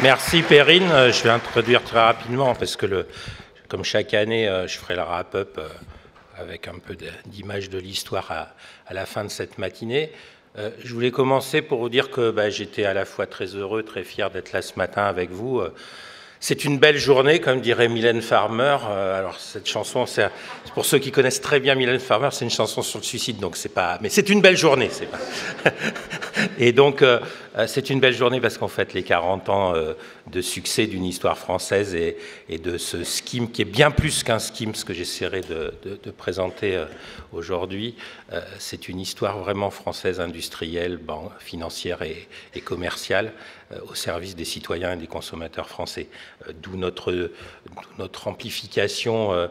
Merci Perrine. Je vais introduire très rapidement parce que, comme chaque année, je ferai la wrap-up avec un peu d'image de l'histoire à la fin de cette matinée. Je voulais commencer pour vous dire que j'étais à la fois très heureux, très fier d'être là ce matin avec vous. C'est une belle journée, comme dirait Mylène Farmer. Alors cette chanson, c'est pour ceux qui connaissent très bien Mylène Farmer, c'est une chanson sur le suicide, donc c'est pas. Mais c'est une belle journée, c'est pas. Et donc c'est une belle journée parce qu'on fête les 40 ans de succès d'une histoire française et de ce scheme qui est bien plus qu'un scheme, ce que j'essaierai de présenter aujourd'hui. C'est une histoire vraiment française, industrielle, financière et commerciale, au service des citoyens et des consommateurs français. D'où notre amplification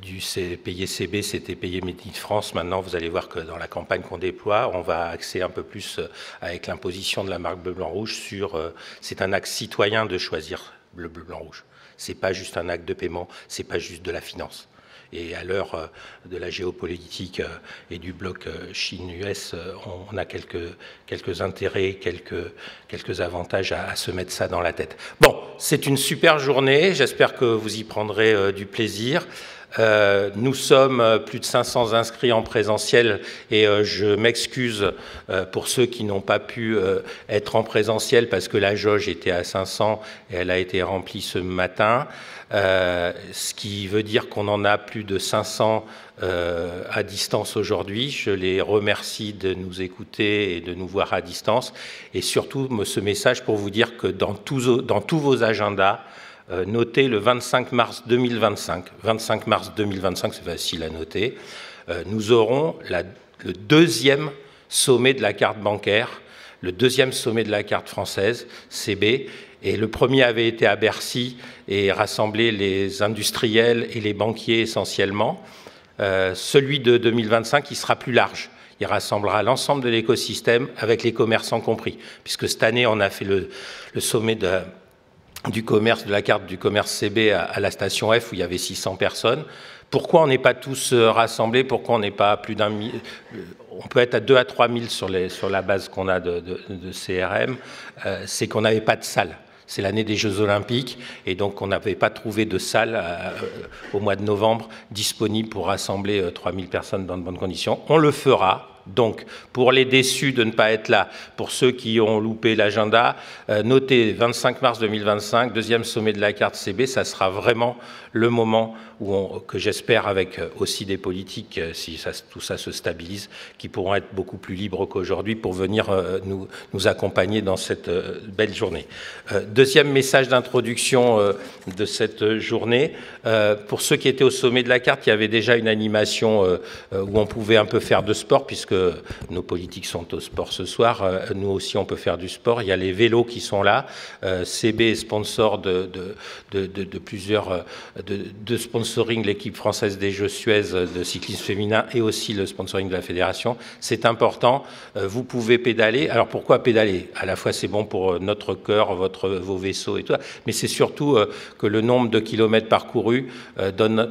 du payé CB, c'était payé Made in France. Maintenant, vous allez voir que dans la campagne qu'on déploie, on va axer un peu plus avec l'imposition de la marque bleu, blanc, rouge sur... c'est un acte citoyen de choisir le bleu, blanc, rouge. C'est pas juste un acte de paiement, c'est pas juste de la finance. Et à l'heure de la géopolitique et du bloc Chine-US, on a quelques intérêts, quelques avantages à se mettre ça dans la tête. Bon, c'est une super journée, j'espère que vous y prendrez du plaisir. Nous sommes plus de 500 inscrits en présentiel et je m'excuse pour ceux qui n'ont pas pu être en présentiel parce que la jauge était à 500 et elle a été remplie ce matin. Ce qui veut dire qu'on en a plus de 500 à distance aujourd'hui. Je les remercie de nous écouter et de nous voir à distance. Et surtout, ce message pour vous dire que dans tous vos agendas, notez le 25 mars 2025. 25 mars 2025, c'est facile à noter. Nous aurons le deuxième sommet de la carte bancaire, le deuxième sommet de la carte française, CB. Et le premier avait été à Bercy et rassemblé les industriels et les banquiers essentiellement. Celui de 2025, il sera plus large. Il rassemblera l'ensemble de l'écosystème avec les commerçants compris. Puisque cette année, on a fait le sommet du commerce, de la carte du commerce CB à la station F où il y avait 600 personnes. Pourquoi on n'est pas tous rassemblés? Pourquoi on n'est pas plus d'un... On peut être à 2 à 3 000 sur la base qu'on a de CRM. C'est qu'on n'avait pas de salle. C'est l'année des Jeux Olympiques et donc on n'avait pas trouvé de salle au mois de novembre disponible pour rassembler 3000 personnes dans de bonnes conditions. On le fera. Donc, pour les déçus de ne pas être là, pour ceux qui ont loupé l'agenda, notez 25 mars 2025, deuxième sommet de la carte CB, ça sera vraiment le moment que j'espère avec aussi des politiques, si tout ça se stabilise, qui pourront être beaucoup plus libres qu'aujourd'hui pour venir nous accompagner dans cette belle journée. Deuxième message d'introduction de cette journée, pour ceux qui étaient au sommet de la carte, il y avait déjà une animation où on pouvait un peu faire de sport, puisque nos politiques sont au sport ce soir, nous aussi on peut faire du sport. Il y a les vélos qui sont là. CB est sponsor de plusieurs de sponsoring l'équipe française des Jeux Suez de cyclisme féminin et aussi le sponsoring de la fédération. C'est important. Vous pouvez pédaler. Alors pourquoi pédaler? À la fois c'est bon pour notre cœur, vos vaisseaux et tout, mais c'est surtout que le nombre de kilomètres parcourus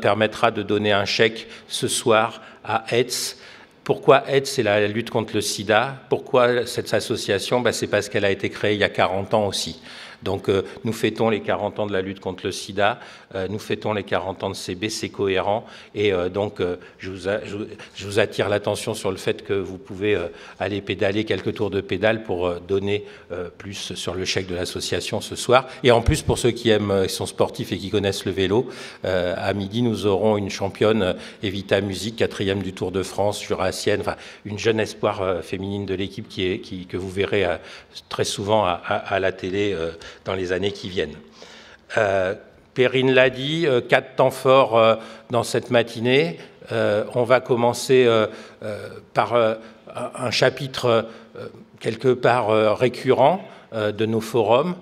permettra de donner un chèque ce soir à AIDS. Pourquoi AIDS, c'est la lutte contre le sida? Pourquoi cette association? C'est parce qu'elle a été créée il y a 40 ans aussi. Donc nous fêtons les 40 ans de la lutte contre le sida, nous fêtons les 40 ans de CB, c'est cohérent. Et donc je vous attire l'attention sur le fait que vous pouvez aller pédaler quelques tours de pédale pour donner plus sur le chèque de l'association ce soir. Et en plus, pour ceux qui sont sportifs et qui connaissent le vélo, à midi, nous aurons une championne, Evita Music, 4e du Tour de France, jurassienne, enfin une jeune espoir féminine de l'équipe que vous verrez très souvent à la télé dans les années qui viennent. Perrine l'a dit, 4 temps forts dans cette matinée. On va commencer par un chapitre quelque part récurrent de nos forums.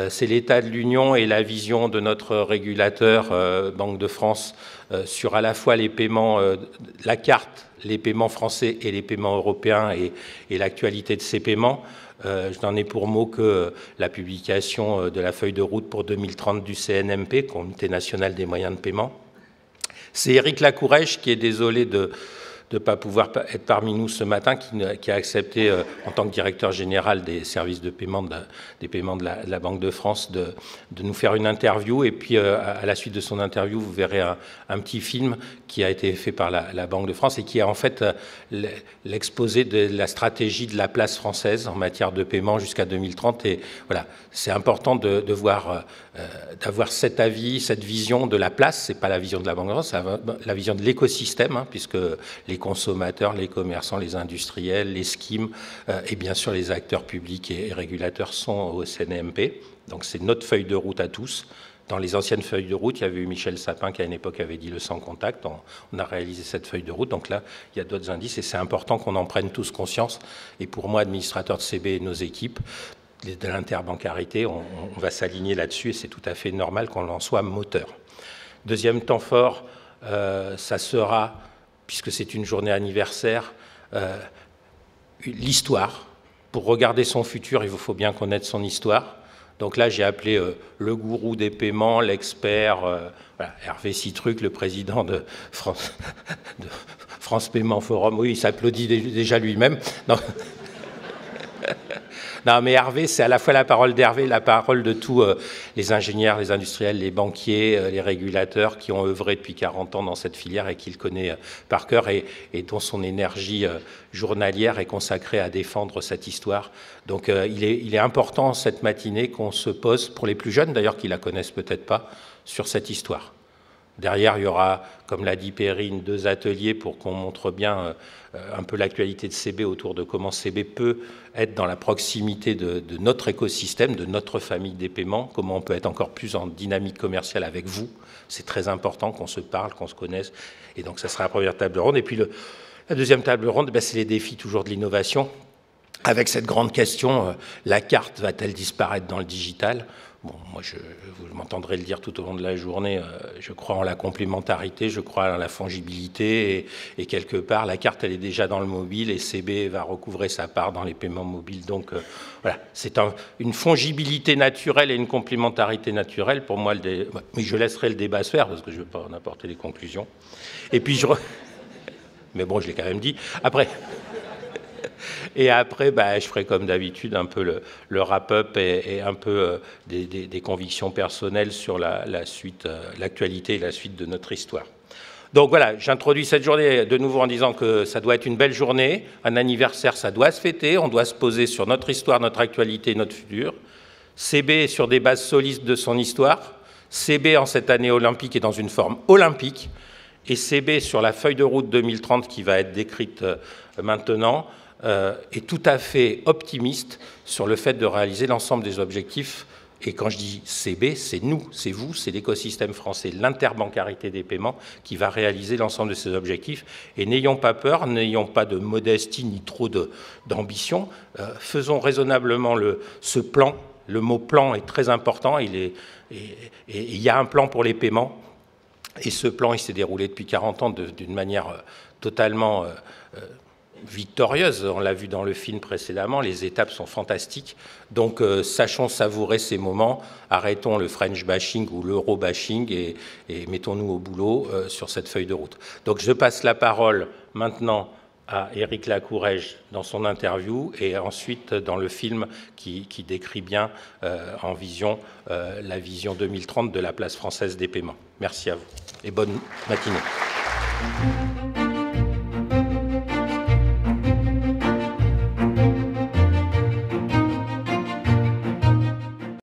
C'est l'état de l'Union et la vision de notre régulateur, Banque de France, sur à la fois les paiements, la carte, les paiements français et les paiements européens et l'actualité de ces paiements. Je n'en ai pour mot que la publication de la feuille de route pour 2030 du CNMP, Comité national des moyens de paiement. C'est Éric Lacourèche qui est désolé de ne pas pouvoir être parmi nous ce matin, qui a accepté, en tant que directeur général des services de paiement des paiements de la Banque de France, de nous faire une interview. Et puis, à la suite de son interview, vous verrez un petit film qui a été fait par la Banque de France et qui est en fait l'exposé de la stratégie de la place française en matière de paiement jusqu'à 2030. Et voilà, c'est important de voir, d'avoir cet avis, cette vision de la place. C'est pas la vision de la Banque de France, c'est la vision de l'écosystème, hein, puisque les consommateurs, les commerçants, les industriels, les schemes et bien sûr les acteurs publics et régulateurs sont au CNMP. Donc c'est notre feuille de route à tous. Dans les anciennes feuilles de route, il y avait eu Michel Sapin qui à une époque avait dit le sans contact. On a réalisé cette feuille de route. Donc là, il y a d'autres indices et c'est important qu'on en prenne tous conscience. Et pour moi, administrateur de CB et nos équipes, de l'interbancarité, on va s'aligner là-dessus et c'est tout à fait normal qu'on en soit moteur. Deuxième temps fort, ça sera, puisque c'est une journée anniversaire, l'histoire. Pour regarder son futur, il faut bien connaître son histoire. Donc là, j'ai appelé le gourou des paiements, l'expert, voilà, Hervé Citruc, le président de France Paiement Forum. Oui, il s'applaudit déjà lui-même. Non, mais Hervé, c'est à la fois la parole d'Hervé, la parole de tous les ingénieurs, les industriels, les banquiers, les régulateurs qui ont œuvré depuis 40 ans dans cette filière et qu'il connaît par cœur et dont son énergie journalière est consacrée à défendre cette histoire. Donc il est important cette matinée qu'on se pose, pour les plus jeunes d'ailleurs qui la connaissent peut-être pas, sur cette histoire. Derrière, il y aura, comme l'a dit Perrine, 2 ateliers pour qu'on montre bien un peu l'actualité de CB autour de comment CB peut être dans la proximité de notre écosystème, de notre famille des paiements, comment on peut être encore plus en dynamique commerciale avec vous. C'est très important qu'on se parle, qu'on se connaisse. Et donc, ça sera la première table ronde. Et puis, la deuxième table ronde, ben, c'est les défis toujours de l'innovation. Avec cette grande question, la carte va-t-elle disparaître dans le digital ? Bon, moi, vous m'entendrez le dire tout au long de la journée, je crois en la complémentarité, je crois en la fongibilité, et quelque part, la carte, elle est déjà dans le mobile, et CB va recouvrer sa part dans les paiements mobiles. Donc, voilà, c'est une fongibilité naturelle et une complémentarité naturelle. Pour moi, mais je laisserai le débat se faire, parce que je ne veux pas en apporter les conclusions. Et puis, mais bon, je l'ai quand même dit. Et après, bah, je ferai comme d'habitude un peu le wrap-up et un peu des convictions personnelles sur la suite, l'actualité et la suite de notre histoire. Donc voilà, j'introduis cette journée de nouveau en disant que ça doit être une belle journée, un anniversaire, ça doit se fêter, on doit se poser sur notre histoire, notre actualité, notre futur. CB sur des bases solides de son histoire, CB en cette année olympique est dans une forme olympique, et CB sur la feuille de route 2030 qui va être décrite maintenant, est tout à fait optimiste sur le fait de réaliser l'ensemble des objectifs. Et quand je dis CB, c'est nous, c'est vous, c'est l'écosystème français, l'interbancarité des paiements qui va réaliser l'ensemble de ces objectifs. Et n'ayons pas peur, n'ayons pas de modestie ni trop d'ambition. Faisons raisonnablement ce plan. Le mot plan est très important. Et il y a un plan pour les paiements. Et ce plan, il s'est déroulé depuis 40 ans d'une manière totalement victorieuse. On l'a vu dans le film précédemment, les étapes sont fantastiques. Donc sachons savourer ces moments, arrêtons le French bashing ou l'euro bashing et mettons-nous au boulot sur cette feuille de route. Donc je passe la parole maintenant à Éric Lacourège dans son interview et ensuite dans le film qui décrit bien en vision la vision 2030 de la place française des paiements. Merci à vous et bonne matinée.